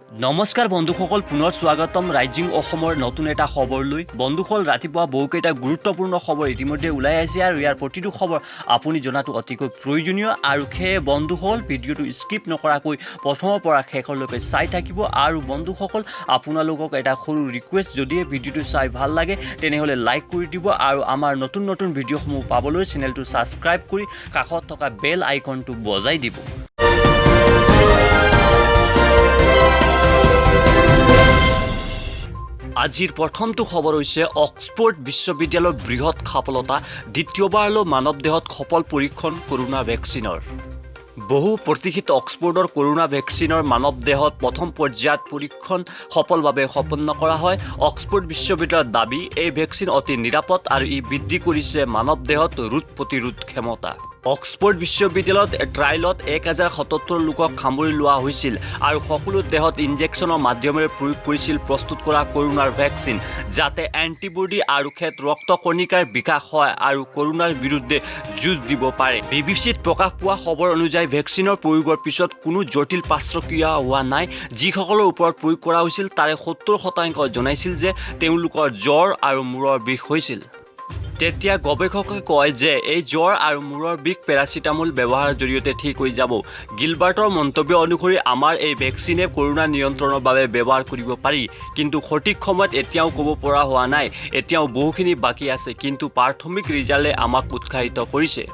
নমস্কাৰ বন্ধুসকল, পুনৰ স্বাগতম ৰাইজিং অসমৰ নতুন এটা খবৰলৈ। বন্ধুসকল, ৰাতিপুৱা বহুকেইটা গুৰুত্বপূৰ্ণ খবৰ ইতিমধ্যে ওলাই আহিছে আৰু ইয়াৰ প্ৰতিটো খবৰ আপুনি জনাটো অতিকৈ প্ৰয়োজনীয়। আৰু সেয়ে বন্ধুসকল, ভিডিঅ'টো স্কিপ নকৰাকৈ প্ৰথমৰ পৰা শেষলৈকে চাই থাকিব। আৰু বন্ধুসকল, আপোনালোকক এটা সৰু ৰিকুৱেষ্ট, যদি ভিডিঅ'টো চাই ভাল লাগে তেনেহ'লে লাইক কৰি দিব আৰু আমাৰ নতুন নতুন ভিডিঅ'সমূহ পাবলৈ চেনেলটো ছাবস্ক্ৰাইব কৰি কাষত থকা বেল আইকনটো বজাই দিব। আজিৰ প্ৰথমটো খবৰ হৈছে অক্সফৰ্ড বিশ্ববিদ্যালয়ৰ বৃহৎ সফলতা, দ্বিতীয়বাৰলৈ মানৱ দেহত সফল পৰীক্ষণ কৰোনা ভেকচিনৰ। বহু প্ৰতীক্ষিত অক্সফৰ্ডৰ কৰোনা ভেকচিনৰ মানৱ দেহত প্ৰথম পৰ্যায়ত পৰীক্ষণ সফলভাৱে সম্পন্ন কৰা হয়। অক্সফৰ্ড বিশ্ববিদ্যালয়ৰ দাবী, এই ভেকচিন অতি নিৰাপদ আৰু ই বৃদ্ধি কৰিছে মানৱ দেহত ৰোগ প্ৰতিৰোধ ক্ষমতা। অক্সফৰ্ড বিশ্ববিদ্যালয়ত ট্ৰায়েলত 1077 লোকক সামৰি লোৱা হৈছিল আৰু সকলো দেহত ইনজেকশ্যনৰ মাধ্যমেৰে প্ৰয়োগ কৰিছিল প্ৰস্তুত কৰা কৰোনাৰ ভেকচিন, যাতে এণ্টিবডি আৰু ৰক্ত কণিকাৰ বিকাশ হয় আৰু কৰোনাৰ বিৰুদ্ধে যুঁজ দিব পাৰে। বিবিচিত প্ৰকাশ পোৱা খবৰ অনুযায়ী ভেকচিনৰ প্ৰয়োগৰ পিছত কোনো জটিল পাৰ্শ্বক্ৰিয়া হোৱা নাই। যিসকলৰ ওপৰত প্ৰয়োগ কৰা হৈছিল তাৰে 70% জনাইছিল যে তেওঁলোকৰ জ্বৰ আৰু মূৰৰ বিষ হৈছিল। তেতিয়া গৱেষকে কয় যে এই জ্বৰ আৰু মূৰৰ বিষ পেৰাচিটামল ব্যৱহাৰৰ জৰিয়তে ঠিক হৈ যাব। গিলবাৰ্টৰ মন্তব্য অনুসৰি, আমাৰ এই ভেকচিনে কৰোনা নিয়ন্ত্ৰণৰ বাবে ব্যৱহাৰ কৰিব পাৰি, কিন্তু সঠিক সময়ত এতিয়াও ক'ব পৰা হোৱা নাই। এতিয়াও বহুখিনি বাকী আছে, কিন্তু প্ৰাথমিক ৰিজাল্টে আমাক উৎসাহিত কৰিছে।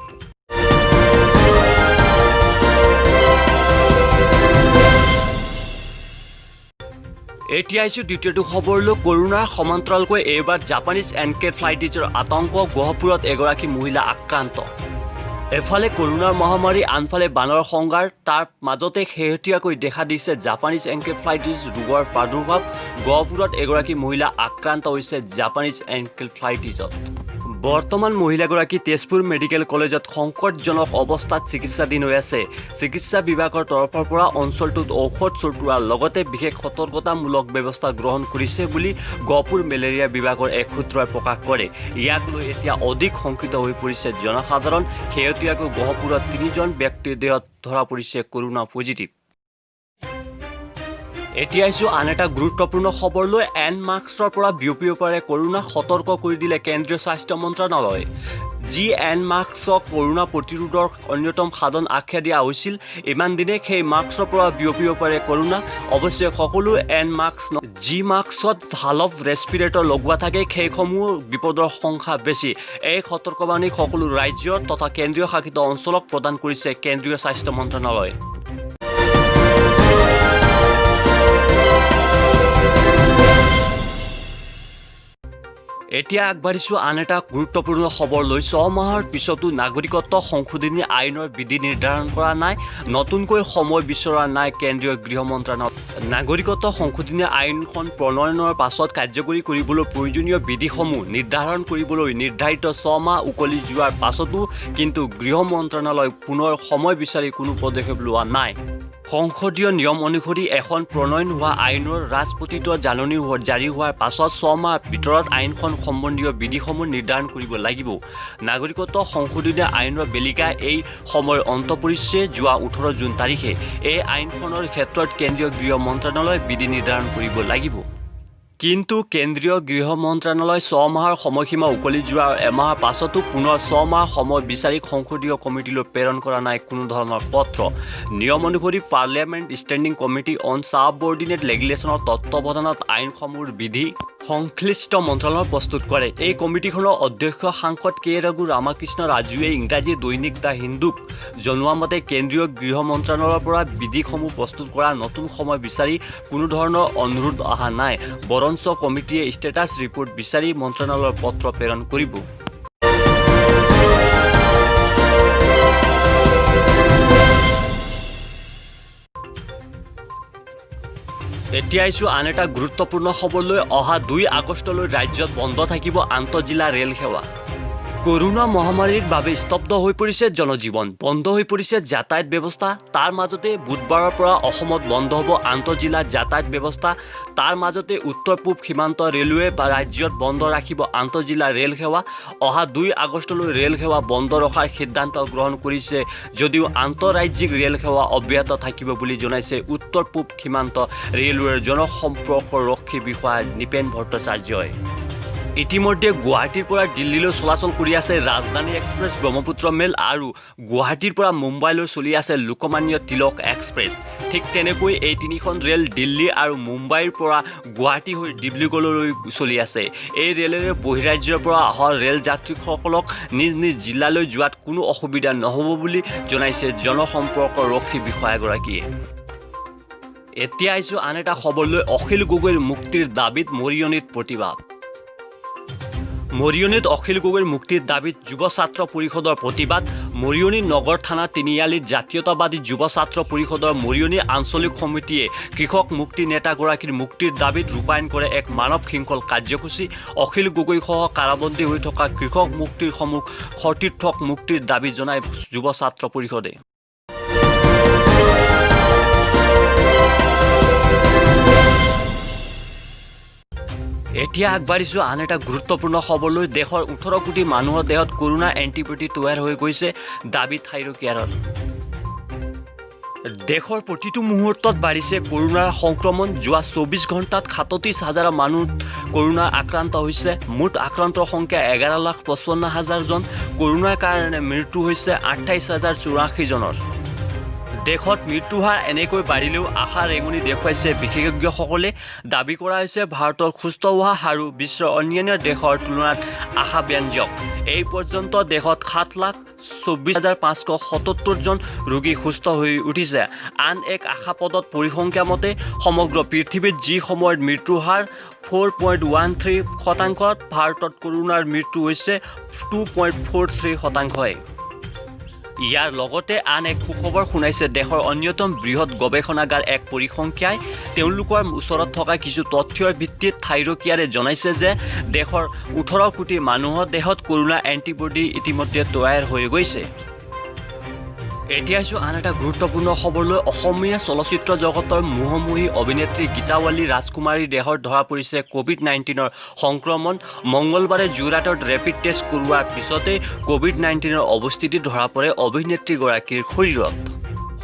এতিয়া আহিছোঁ দ্বিতীয়টো খবৰলৈ। কৰোনাৰ সমান্তৰালকৈ এইবাৰ জাপানীজ এনকেফেলাইটিছৰ আতংক, গহপুৰত এগৰাকী মহিলা আক্ৰান্ত। এফালে কৰোনাৰ মহামাৰী, আনফালে বানৰ সংঘাৰ। তাৰ মাজতে শেহতীয়াকৈ দেখা দিছে জাপানীজ এনকেফেলাইটিছ ৰোগৰ প্ৰাদুৰ্ভাৱ। গহপুৰত এগৰাকী মহিলা আক্ৰান্ত হৈছে জাপানীজ এনকেফেলাইটিছত। বৰ্তমান মহিলাগৰাকী তেজপুৰ মেডিকেল কলেজত সংকটজনক অৱস্থাত চিকিৎসাধীন হৈ আছে। চিকিৎসা বিভাগৰ তৰফৰ পৰা অঞ্চলটোত ঔষধ ছটিওৱাৰ লগতে বিশেষ সতৰ্কতামূলক ব্যৱস্থা গ্ৰহণ কৰিছে বুলি গহপুৰ মেলেৰিয়া বিভাগৰ এক সূত্ৰই প্ৰকাশ কৰে। ইয়াক লৈ এতিয়া অধিক শংকিত হৈ পৰিছে জনসাধাৰণ। শেহতীয়াকৈ গহপুৰত 3জন ব্যক্তিৰ দেহত ধৰা পৰিছে কৰোনা পজিটিভ। এতিয়া আহিছোঁ আন এটা গুৰুত্বপূৰ্ণ খবৰলৈ। মাস্কৰ পৰা বিয়পিব পাৰে কৰোনা, সতৰ্ক কৰি দিলে কেন্দ্ৰীয় স্বাস্থ্য মন্ত্ৰালয়। মাস্কক কৰোনা প্ৰতিৰোধৰ অন্যতম সাধন আখ্যা দিয়া হৈছিল। ইমান দিনে সেই মাস্কৰ পৰা বিয়পিব পাৰে কৰোনা। অৱশ্যে সকলো মাস্ক মাস্কত ভালভ ৰেছপিৰেটৰ লগোৱা থাকে, সেইসমূহ বিপদৰ সংখ্যা বেছি। এই সতৰ্কবাণী সকলো ৰাজ্য তথা কেন্দ্ৰীয় শাসিত অঞ্চলক প্ৰদান কৰিছে কেন্দ্ৰীয় স্বাস্থ্য মন্ত্ৰালয়ে। এতিয়া আগবাঢ়িছোঁ আন এটা গুৰুত্বপূৰ্ণ খবৰলৈ। 6 মাহৰ পিছতো নাগৰিকত্ব সংশোধনী আইনৰ বিধি নিৰ্ধাৰণ কৰা নাই, নতুনকৈ সময় বিচৰা নাই কেন্দ্ৰীয় গৃহ মন্ত্ৰালয়। নাগৰিকত্ব সংশোধনী আইনখন প্ৰণয়নৰ পাছত কাৰ্যকৰী কৰিবলৈ প্ৰয়োজনীয় বিধিসমূহ নিৰ্ধাৰণ কৰিবলৈ নিৰ্ধাৰিত 6 মাহ উকলি যোৱাৰ পাছতো কিন্তু গৃহ মন্ত্ৰালয় পুনৰ সময় বিচাৰি কোনো পদক্ষেপ লোৱা নাই। সংসদীয় নিয়ম অনুসৰি এখন প্ৰণয়ন হোৱা আইনৰ ৰাজপত্ৰিত জাননী জাৰি হোৱাৰ পাছত 6 মাহৰ ভিতৰত আইনখন সম্বন্ধীয় বিধিসমূহ নিৰ্ধাৰণ কৰিব লাগিব। নাগৰিকত্ব সংশোধনী আইনৰ বেলিকা এই সময়ৰ অন্ত পৰিছে যোৱা 18 জুন তাৰিখে। এই আইনখনৰ ক্ষেত্ৰত কেন্দ্ৰীয় গৃহ মন্ত্ৰালয়ে বিধি নিৰ্ধাৰণ কৰিব লাগিব। কিন্তু কেন্দ্ৰীয় গৃহ মন্ত্ৰালয় 6 মাহৰ সময়সীমা উকলি যোৱাৰ এমাহৰ পাছতো পুনৰ 6 মাহ সময় বিচাৰি সংসদীয় কমিটিলৈ প্ৰেৰণ কৰা নাই কোনো ধৰণৰ পত্ৰ। নিয়ম অনুসৰি parliament standing committee on subordinate ৰেগুলেশ্যনৰ তত্ত্বাৱধানত আইনসমূহৰ বিধি সংশ্লিষ্ট মন্ত্ৰালয়ে প্ৰস্তুত কৰে। এই কমিটিখনৰ অধ্যক্ষ সাংসদ কে ৰঘু ৰামকৃষ্ণ ৰাজুৱে ইংৰাজী দৈনিক দ্য হিন্দুক জনোৱা মতে, কেন্দ্ৰীয় গৃহ মন্ত্ৰালয়ৰ পৰা বিধিসমূহ প্ৰস্তুত কৰা নতুন সময় বিচাৰি কোনো ধৰণৰ অনুৰোধ অহা নাই, বৰঞ্চ কমিটিয়ে ষ্টেটাছ ৰিপৰ্ট বিচাৰি মন্ত্ৰালয়ৰ পত্ৰ প্ৰেৰণ কৰিব। এতিয়া আহিছোঁ আন এটা গুৰুত্বপূৰ্ণ খবৰলৈ। অহা 2 আগষ্টলৈ ৰাজ্যত বন্ধ থাকিব আন্তঃজিলা ৰেল সেৱা। কৰোনা মহামাৰীৰ বাবে স্তব্ধ হৈ পৰিছে জনজীৱন, বন্ধ হৈ পৰিছে যাতায়াত ব্যৱস্থা। তাৰ মাজতে বুধবাৰৰ পৰা অসমত বন্ধ হ'ব আন্তঃজিলা যাতায়াত ব্যৱস্থা। তাৰ মাজতে উত্তৰ পূব সীমান্ত ৰেলৱে বা ৰাজ্যত বন্ধ ৰাখিব আন্তঃজিলা ৰেল সেৱা। অহা 2 আগষ্টলৈ ৰেল সেৱা বন্ধ ৰখাৰ সিদ্ধান্ত গ্ৰহণ কৰিছে যদিও আন্তঃৰাজ্যিক ৰেল সেৱা অব্যাহত থাকিব বুলি জনাইছে উত্তৰ পূব সীমান্ত ৰেলৱেৰ জনসম্পৰ্ক ৰক্ষী বিষয়া নিপেন ভট্টাচাৰ্যই। ইতিমধ্যে গুৱাহাটীৰ পৰা দিল্লীলৈ চলাচল কৰি আছে ৰাজধানী এক্সপ্ৰেছ, ব্ৰহ্মপুত্ৰ মেল আৰু গুৱাহাটীৰ পৰা মুম্বাইলৈ চলি আছে লোকমান্য তিলক এক্সপ্ৰেছ। ঠিক তেনেকৈ এই 3খন ৰেল দিল্লী আৰু মুম্বাইৰ পৰা গুৱাহাটী হৈ ডিব্ৰুগড়লৈ চলি আছে। এই ৰেলেৰে বহিৰাজ্যৰ পৰা অহা ৰেল যাত্ৰীসকলক নিজ নিজ জিলালৈ যোৱাত কোনো অসুবিধা নহ'ব বুলি জনাইছে জনসম্পৰ্ক ৰক্ষী বিষয়াগৰাকীয়ে। এতিয়া আহিছোঁ আন এটা খবৰলৈ। অখিল গগৈৰ মুক্তিৰ দাবীত মৰিয়নিত প্ৰতিবাদ। মৰিয়নিত অখিল গগৈৰ মুক্তিৰ দাবীত যুৱ ছাত্ৰ পৰিষদৰ প্ৰতিবাদ। মৰিয়নি নগৰ থানা তিনিআলিত জাতীয়তাবাদী যুৱ ছাত্ৰ পৰিষদৰ মৰিয়নি আঞ্চলিক সমিতিয়ে কৃষক মুক্তি নেতাগৰাকীৰ মুক্তিৰ দাবীত ৰূপায়ণ কৰে এক মানৱ শৃংখল কাৰ্যসূচী। অখিল গগৈসহ কাৰাবন্দী হৈ থকা কৃষক মুক্তিৰ সতীৰ্থক মুক্তিৰ দাবী জনায় যুৱ ছাত্ৰ পৰিষদে। এতিয়া আগবাঢ়িছোঁ আন এটা গুৰুত্বপূৰ্ণ খবৰলৈ। দেশৰ 18 কোটি মানুহৰ দেহত কৰোনা এণ্টিবডি তৈয়াৰ হৈ গৈছে, দাবী থাইৰকেয়াৰৰ। দেশৰ প্ৰতিটো মুহূৰ্তত বাঢ়িছে কৰোনাৰ সংক্ৰমণ। যোৱা 24 ঘণ্টাত 37,000 মানুহ কৰোনা আক্ৰান্ত হৈছে। মুঠ আক্ৰান্তৰ সংখ্যা 11,55,000 জন। কৰোনাৰ কাৰণে মৃত্যু হৈছে 28,084 জনৰ। দেশত মৃত্যু হাৰ এনেকৈ বাঢ়িলেও আশা ৰেঙনি দেখুৱাইছে বিশেষজ্ঞসকলে। দাবী কৰা হৈছে ভাৰতৰ সুস্থ হোৱা হাৰো বিশ্বৰ অন্যান্য দেশৰ তুলনাত আশাব্যঞ্জক। এই পৰ্যন্ত দেশত 7,24,577 জন ৰোগী সুস্থ হৈ উঠিছে। আন এক আশাপদত পৰিসংখ্যা মতে সমগ্ৰ পৃথিৱীত যি সময়ত মৃত্যুৰ হাৰ 4.13%, ভাৰতত কৰোনাৰ মৃত্যু হৈছে 2.43%। ইয়াৰ লগতে আন এক সুখবৰ শুনাইছে দেশৰ অন্যতম বৃহৎ গৱেষণাগাৰ এক পৰিসংখ্যাই। তেওঁলোকৰ ওচৰত থকা কিছু তথ্যৰ ভিত্তিত থাইৰকেয়াৰে জনাইছে যে দেশৰ 18 কোটি মানুহৰ দেহত কৰোনা এণ্টিবডি ইতিমধ্যে তৈয়াৰ হৈ গৈছে। এতিয়া আহিছোঁ আন এটা গুৰুত্বপূৰ্ণ খবৰলৈ। অসমীয়া চলচ্চিত্ৰ জগতৰ মোহময়ী অভিনেত্ৰী গীতাৱালী ৰাজকুমাৰীৰ দেহত ধৰা পৰিছে COVID-19ৰ সংক্ৰমণ। মঙলবাৰে যোৰহাটত ৰেপিড টেষ্ট কৰোৱাৰ পিছতে COVID-19ৰ অৱস্থিতি ধৰা পৰে অভিনেত্ৰীগৰাকীৰ শৰীৰত।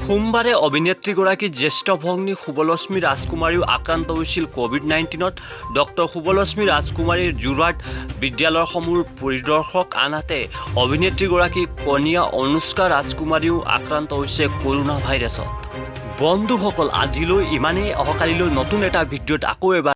সোমবাৰে অভিনেত্ৰীগৰাকীৰ জ্যেষ্ঠ ভগ্নী শুভলক্ষ্মী ৰাজকুমাৰীও আক্ৰান্ত হৈছিল COVID-19ত। ডক্টৰ শুভলক্ষ্মী ৰাজকুমাৰীৰ যোৰহাট বিদ্যালয়সমূহৰ পৰিদৰ্শক। আনহাতে অভিনেত্ৰীগৰাকীৰ কন্যা অনুষ্কা ৰাজকুমাৰীও আক্ৰান্ত হৈছে কৰোনা ভাইৰাছত। বন্ধুসকল, আজিলৈ ইমানেই। অহাকালিলৈ নতুন এটা ভিডিঅ'ত আকৌ এবাৰ